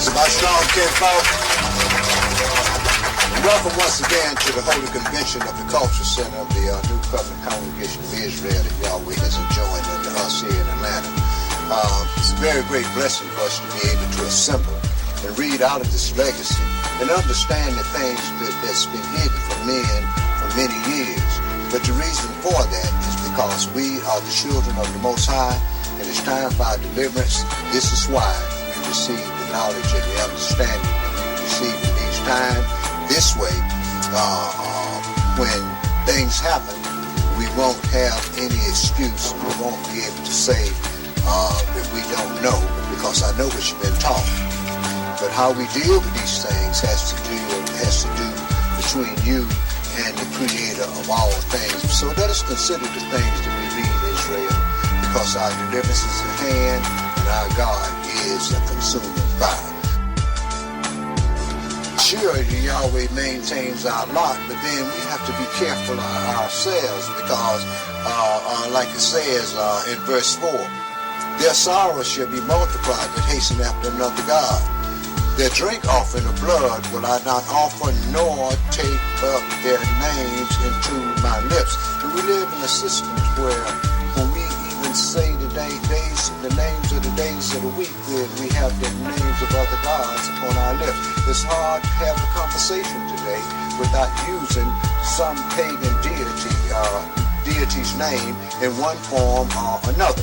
Shabbat Shalom, kinfolk. Welcome once again to the Holy Convention of the Culture Center of the New Covenant Congregation of Israel that Yahweh has enjoined unto us here in Atlanta. It's a very great blessing for us to be able to assemble and read out of this legacy and understand the things that's been hidden from men for many years. But the reason for that is because we are the children of the Most High, and it's time for our deliverance. This is why we receive the knowledge and the understanding that we receive in these times. This way, when things happen, we won't have any excuse. We won't be able to say that we don't know, because I know what you've been taught. But how we deal with these things has to do between you and the Creator of all things. So let us consider the things that we read in Israel, because our deliverance is at hand and our God is a consuming fire. Sure, Yahweh maintains our lot, but then we have to be careful ourselves, because like it says in verse 4, their sorrows shall be multiplied that hasten after another God. Their drink offering of blood will I not offer, nor take up their names into my lips. And we live in a system where when we even say the names of the days of the week, we have the names of other gods upon our lips. It's hard to have a conversation today without using some pagan deity's name in one form or another.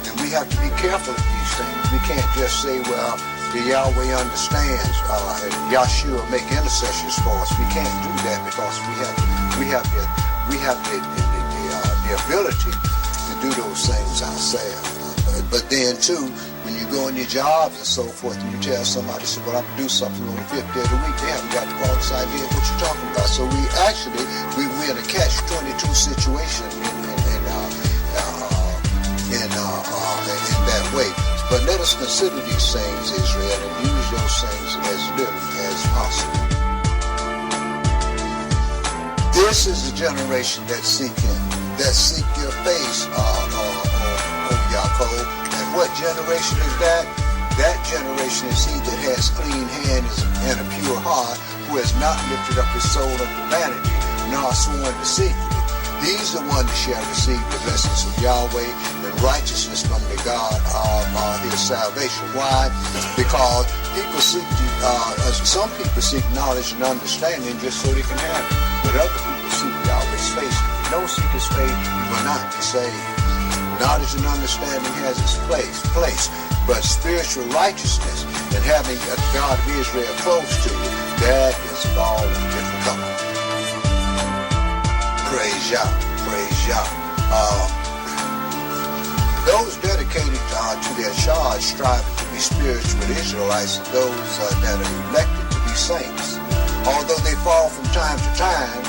And we have to be careful of these things. We can't just say, well, the Yahweh understands, and YAHSHUA make intercessions for us. We can't do that, because we have the ability to do those things ourselves. But then too, when you go on your jobs and so forth, and you tell somebody, say, well, I'm going to do something on the 5th day of the week, they haven't got the false idea of what you're talking about. So we're in a catch-22 situation in that way. But let us consider these things, Israel, and use those things as little as possible. This is the generation that seek Him, that seek your face, O Yachov. And what generation is that? That generation is he that has clean hands and a pure heart, who has not lifted up his soul unto vanity, nor sworn deceitfully. He's the one that shall receive the blessings of Yahweh and righteousness from the God of his salvation. Why? Because some people seek knowledge and understanding just so they can have it. But other people seek Yahweh's face. If you don't seek His face, you will not be saved. Knowledge and understanding has its place. But spiritual righteousness and having a God of Israel close to you, that is all a different color. Praise Yah, praise Yah. Those dedicated to their charge, striving to be spiritual Israelites, and those that are elected to be saints, although they fall from time to time,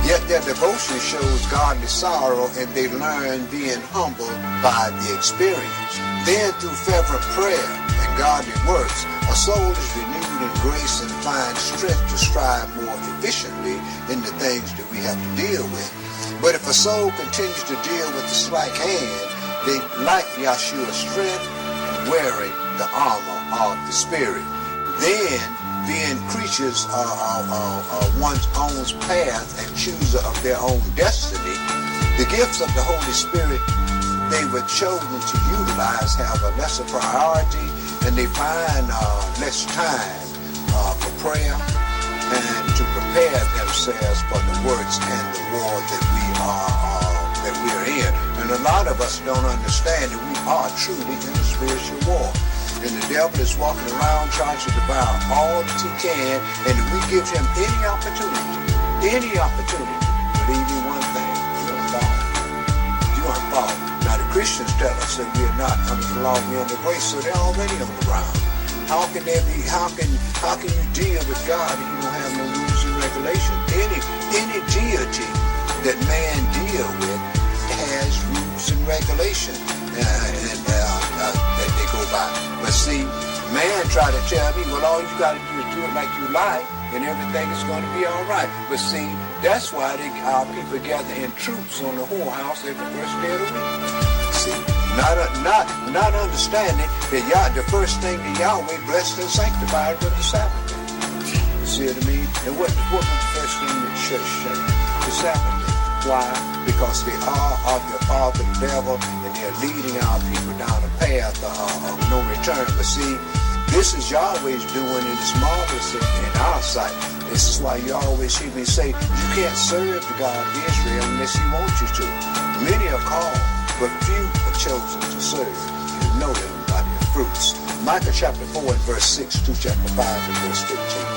yet their devotion shows godly sorrow, and they learn being humble by the experience. Then through fervent prayer and godly works, a soul is renewed in grace and finds strength to strive more efficiently in the things that we have to deal with. But if a soul continues to deal with the slack hand, they lack Yahshua's strength and wearing the armor of the Spirit. Then, being creatures of one's own path and chooser of their own destiny, the gifts of the Holy Spirit they were chosen to utilize have a lesser priority, and they find less time for prayer and to prepare themselves for the works and the war that we are in. And a lot of us don't understand that we are truly in a spiritual war. And the devil is walking around trying to devour all that he can, and if we give him any opportunity, believe me one thing, you're going to fall. You're going to fall. Now the Christians tell us that we are not under the law, we're under grace, so they're already on the ground. How can you deal with God if you don't have no rules and regulations? Any deity that man deal with has rules and regulations that they go by. But see, man try to tell me, well, all you got to do is do it like you like, and everything is going to be all right. But see, that's why our people gather in troops on the whorehouse every first day of the week. See, Not understanding that the first thing that Yahweh blessed and sanctified was the Sabbath day. See what I mean? And what was the first thing that church said? The Sabbath day. Why? Because they are of the devil, and they're leading our people down a path of no return. But see, this is Yahweh's doing, and it's marvelous in our sight. This is why you always hear me say, you can't serve the God of Israel unless he wants you to. Many are called, but few are chosen to serve. You know them by their fruits. Micah chapter 4 and verse 6 to chapter 5 and verse 15.